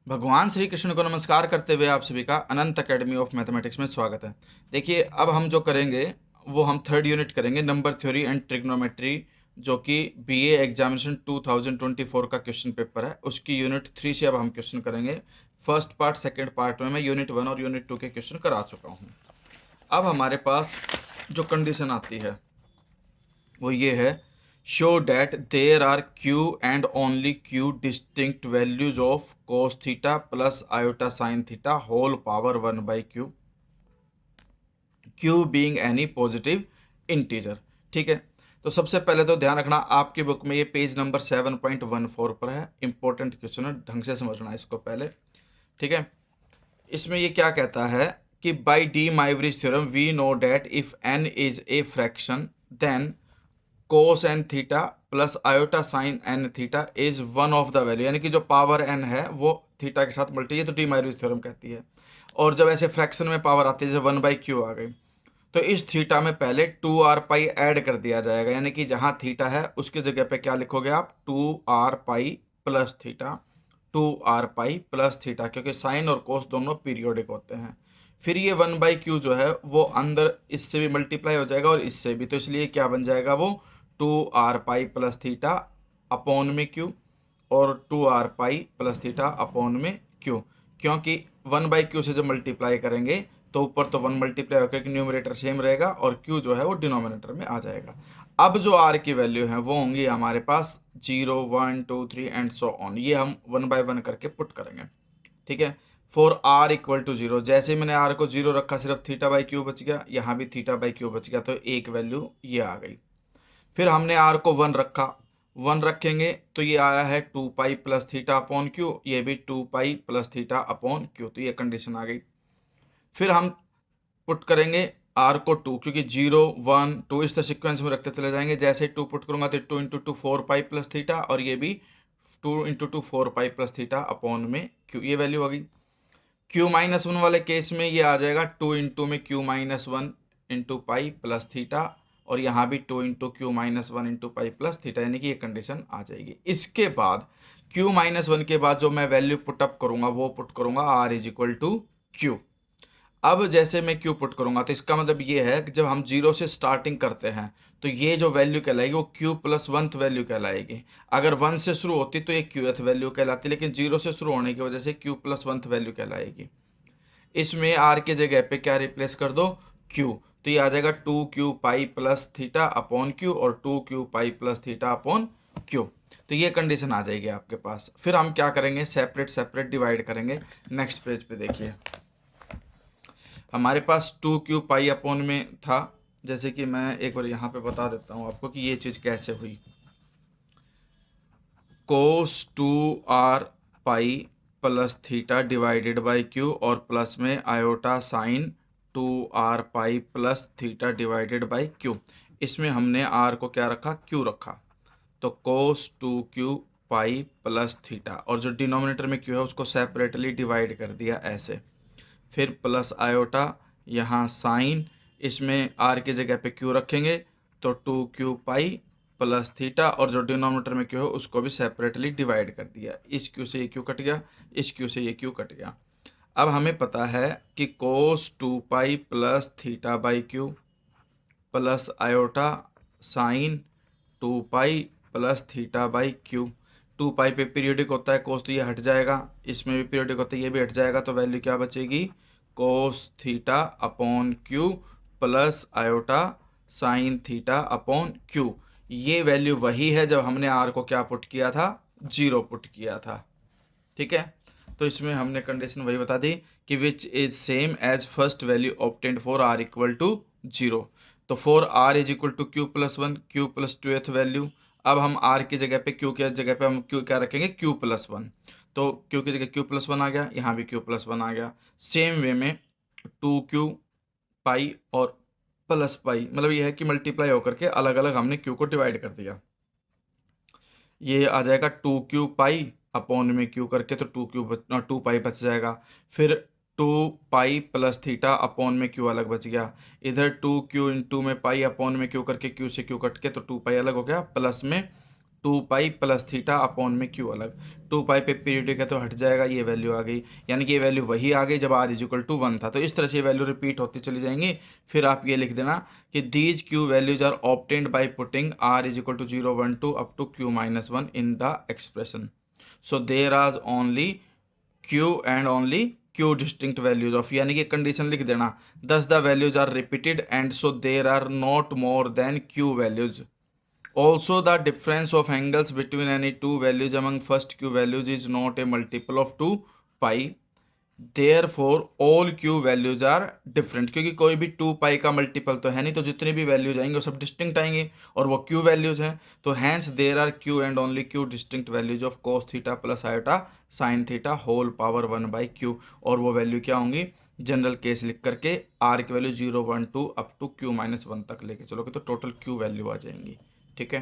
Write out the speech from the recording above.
भगवान श्री कृष्ण को नमस्कार करते हुए आप सभी का अनंत अकेडमी ऑफ मैथमेटिक्स में स्वागत है। देखिए, अब हम जो करेंगे वो हम थर्ड यूनिट करेंगे, नंबर थ्योरी एंड ट्रिग्नोमेट्री, जो कि बीए एग्जामिनेशन 2024 का क्वेश्चन पेपर है। उसकी यूनिट 3 से अब हम क्वेश्चन करेंगे। फर्स्ट पार्ट सेकेंड पार्ट में मैं यूनिट 1 और यूनिट 2 के क्वेश्चन करा चुका हूँ। अब हमारे पास जो कंडीशन आती है वो ये है, show that there are q and only q distinct values of cos theta plus iota sine theta whole power 1/क्यू, q being any positive integer. ठीक है, तो सबसे पहले तो ध्यान रखना, आपकी बुक में ये पेज नंबर 7.14 पर है। इंपॉर्टेंट क्वेश्चन है, ढंग से समझना इसको पहले। ठीक है, इसमें ये क्या कहता है कि by De Moivre's theorem we know that if n is a fraction then cos n theta plus iota sine n theta is one of the value, यानी कि जो पावर एन है वो थीटा के साथ मल्टी है, तो डी माइवरीज थ्योरम कहती है। और जब ऐसे फ्रैक्शन में पावर आती है, जैसे 1/क्यू आ गई, तो इस थीटा में पहले 2r पाई ऐड कर दिया जाएगा, यानी कि जहां थीटा है उसकी जगह पे क्या लिखोगे आप, 2r पाई प्लस थीटा, 2r पाई प्लस थीटा, क्योंकि साइन और कोस दोनों पीरियोडिक होते हैं। फिर ये 1/क्यू जो है वो अंदर इससे भी मल्टीप्लाई हो जाएगा और इससे भी, तो इसलिए क्या बन जाएगा वो 2r पाई प्लस थीटा अपॉन में क्यू, और 2r पाई प्लस थीटा अपॉन में क्यू, क्योंकि 1/क्यू से जब मल्टीप्लाई करेंगे तो ऊपर तो 1 मल्टीप्लाई होकर न्यूमरेटर सेम रहेगा और q जो है वो डिनोमिनेटर में आ जाएगा। अब जो r की वैल्यू है वो होंगी हमारे पास 0, 1, 2, 3 एंड सो ऑन, ये हम 1 बाय 1 करके पुट करेंगे। ठीक है, फॉर r इक्वल टू 0, जैसे ही मैंने r को 0 रखा, सिर्फ थीटा बाई क्यू बच गया, यहाँ भी थीटा बाई क्यू बच गया, तो एक वैल्यू ये आ गई। फिर हमने r को 1 रखा, 1 रखेंगे तो ये आया है 2 pi plus theta upon Q, ये भी 2 pi plus theta upon Q, तो ये कंडीशन आ गई। फिर हम पुट करेंगे आर को 2, क्योंकि 0, 1, 2 इस तरह सिक्वेंस में रखते चले जाएंगे। जैसे 2 पुट करूंगा तो 2 इंटू 2 4 पाई प्लस थीटा, और ये भी 2 इंटू 2 4 पाई प्लस थीटा अपॉन में क्यू, ये वैल्यू आ गई। Q-1 वाले केस में ये आ जाएगा 2 इंटू में Q-1 into pi plus theta, और यहाँ भी 2 into Q-1 into pi plus theta, यानी कि ये कंडीशन आ जाएगी। इसके बाद Q-1 के बाद जो मैं वैल्यू पुटअप करूंगा वो पुट करूंगा R is equal to q. अब जैसे मैं क्यू पुट करूंगा तो इसका मतलब ये है कि जब हम 0 से स्टार्टिंग करते हैं तो ये जो वैल्यू कहलाएगी वो क्यू प्लस 1th वैल्यू कहलाएगी। अगर 1 से शुरू होती तो ये क्यूएथ वैल्यू कहलाती, लेकिन 0 से शुरू होने की वजह से क्यू प्लस 1th वैल्यू कहलाएगी। इसमें आर के जगह पे क्या रिप्लेस कर दो, क्यू, तो ये आ जाएगा 2q पाई प्लस थीटा अपॉन क्यू और 2q पाई प्लस थीटा अपॉन क्यू, तो ये कंडीशन आ जाएगी आपके पास। फिर हम क्या करेंगे, सेपरेट सेपरेट डिवाइड करेंगे। नेक्स्ट पेज पे देखिए, हमारे पास 2q पाई अपॉन में था, जैसे कि मैं एक बार यहाँ पे बता देता हूँ आपको कि ये चीज़ कैसे हुई। कोस 2r pi plus theta divided by Q, और प्लस में iota sine 2r pi plus theta divided by Q. इसमें हमने r को क्या रखा, q रखा, तो कोस 2q पाई प्लस थीटा, और जो डिनोमिनेटर में q है उसको सेपरेटली डिवाइड कर दिया ऐसे। फिर प्लस आयोटा, यहाँ साइन, इसमें r की जगह पे q रखेंगे तो 2q पाई प्लस थीटा, और जो डिनोमिनेटर में q है उसको भी सेपरेटली डिवाइड कर दिया। इस q से ये q कट गया, इस q से ये q कट गया। अब हमें पता है कि कोस 2 pi plus theta by Q plus iota sign 2 pi plus theta by Q, 2 पाई पे पीरियोडिक होता है कोस, तो ये हट जाएगा, इसमें भी पीरियोडिक होता है, ये भी हट जाएगा, तो वैल्यू क्या बचेगी, cos theta upon Q plus iota sine theta upon Q. ये वैल्यू वही है जब हमने आर को क्या पुट किया था, 0 पुट किया था। ठीक है, तो इसमें हमने कंडीशन वही बता दी कि which is same as first value obtained for r equal to 0। तो for r is equal to q plus 1, q plus 2th value. अब हम आर की जगह पे क्यू की जगह पे हम क्यू क्या रखेंगे, क्यू प्लस 1, तो क्यू की जगह क्यू प्लस 1 आ गया, यहाँ भी क्यू प्लस 1 आ गया। सेम वे में 2q पाई और प्लस पाई, मतलब ये है कि मल्टीप्लाई होकर के अलग अलग हमने क्यू को डिवाइड कर दिया। ये आ जाएगा 2q पाई अपॉन में क्यू करके, तो 2 पाई बच जाएगा। फिर 2 पाई प्लस थीटा अपॉन में क्यू अलग बच गया। इधर 2q इंटू में पाई अपॉन में क्यू करके, क्यू से क्यू कट के, तो 2 पाई अलग हो गया, प्लस में two pi plus theta upon में क्यू अलग। टू पाई पे पीरियडिक है तो हट जाएगा, ये वैल्यू आ गई, यानी कि ये वैल्यू वही आ गई जब आर इज इक्वल टू 1 था। तो इस तरह से ये वैल्यू रिपीट होती चली जाएंगी। फिर आप ये लिख देना कि these q values are obtained by putting r is equal to 0 1 2 up to q minus 1 in the expression. So there are only q and only q distinct values of, यानी कि कंडीशन लिख देना thus the values are repeated and so there are not more than q values. Also, the difference of angles between any two values among first q values is not a multiple of 2 pi. Therefore, all q values are different. क्योंकि कोई भी 2 पाई का multiple तो है नहीं, तो जितने भी वैल्यूज आएंगे वो सब डिस्टिंक्ट आएंगे और वो q वैल्यूज हैं। तो hence there are q and only q distinct values of cos theta plus iota sine theta whole power 1 by q। और वो वैल्यू क्या होंगी, जनरल केस लिख करके r की value 0 1 2 up to q minus 1 तक लेके चलोगे तो टोटल q वैल्यू आ जाएंगी। ठीक है।